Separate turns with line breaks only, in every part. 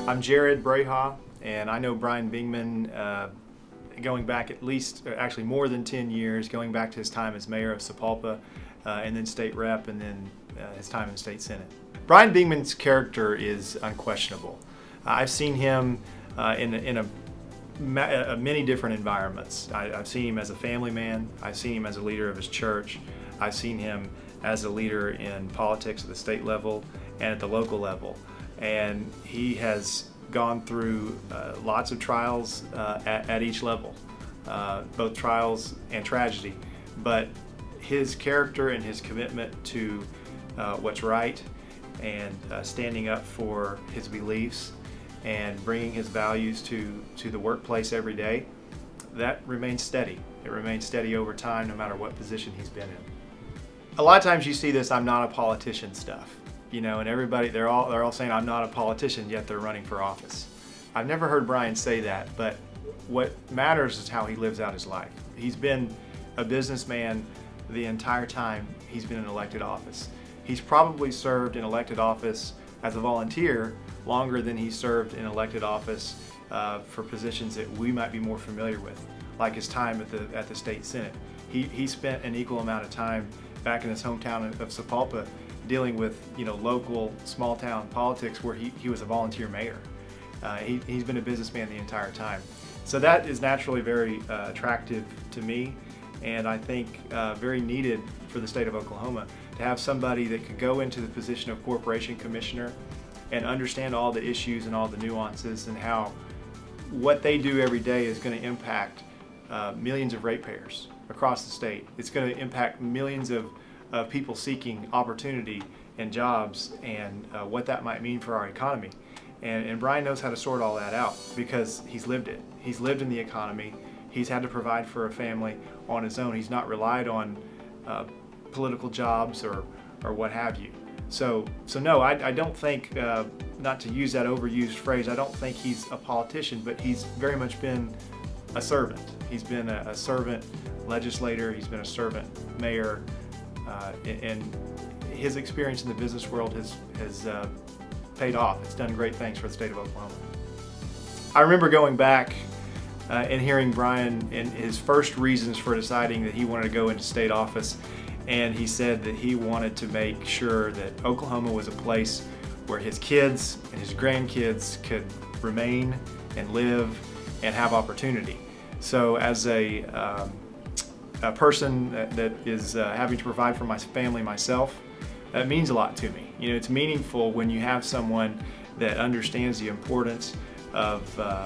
I'm Jared Brejcha, and I know Brian Bingman going back at least, actually more than 10 years, going back to his time as mayor of Sapulpa, and then state rep, and then his time in the state senate. Brian Bingman's character is unquestionable. I've seen him in many different environments. I've seen him as a family man. I've seen him as a leader of his church. I've seen him as a leader in politics at the state level and at the local level. And he has gone through lots of trials at each level, both trials and tragedy. But his character and his commitment to what's right and standing up for his beliefs and bringing his values to the workplace every day, that remains steady. It remains steady over time, no matter what position he's been in. A lot of times you see this "I'm not a politician" stuff, you know, and everybody, they're all saying "I'm not a politician," yet they're running for office. I've never heard Brian say that, but what matters is how he lives out his life. He's been a businessman the entire time he's been in elected office. He's probably served in elected office as a volunteer longer than he served in elected office for positions that we might be more familiar with, like his time at the state senate. He spent an equal amount of time back in his hometown of Sapulpa dealing with, you know, local small town politics, where he was a volunteer mayor. He's been a businessman the entire time. So that is naturally very attractive to me, and I think very needed for the state of Oklahoma, to have somebody that could go into the position of corporation commissioner and understand all the issues and all the nuances, and how what they do every day is going to impact millions of ratepayers across the state. It's going to impact millions of people seeking opportunity and jobs, and what that might mean for our economy. And Brian knows how to sort all that out, because he's lived it. He's lived in the economy. He's had to provide for a family on his own. He's not relied on political jobs or what have you. So no, I don't think, not to use that overused phrase, I don't think he's a politician, but he's very much been a servant. He's been a servant legislator. He's been a servant mayor, and his experience in the business world has paid off. It's done great things for the state of Oklahoma. I remember going back and hearing Brian and his first reasons for deciding that he wanted to go into state office, and he said that he wanted to make sure that Oklahoma was a place where his kids and his grandkids could remain and live and have opportunity. So as a person that is having to provide for my family myself, that means a lot to me. You know, it's meaningful when you have someone that understands the importance of,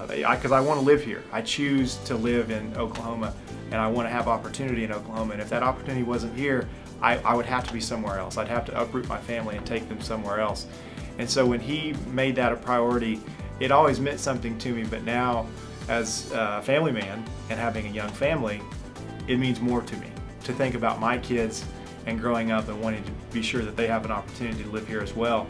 because I want to live here. I choose to live in Oklahoma, and I want to have opportunity in Oklahoma. And if that opportunity wasn't here, I would have to be somewhere else. I'd have to uproot my family and take them somewhere else. And so when he made that a priority, it always meant something to me. But now, as a family man and having a young family, it means more to me to think about my kids and growing up and wanting to be sure that they have an opportunity to live here as well.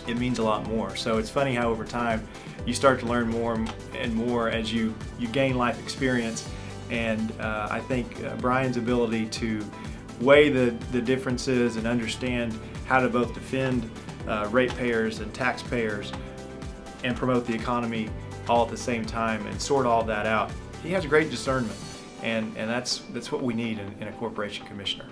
It means a lot more. So it's funny how over time you start to learn more and more as you gain life experience. And I think Brian's ability to weigh the differences and understand how to both defend ratepayers and taxpayers and promote the economy all at the same time and sort all that out, he has great discernment. And that's what we need in a corporation commissioner.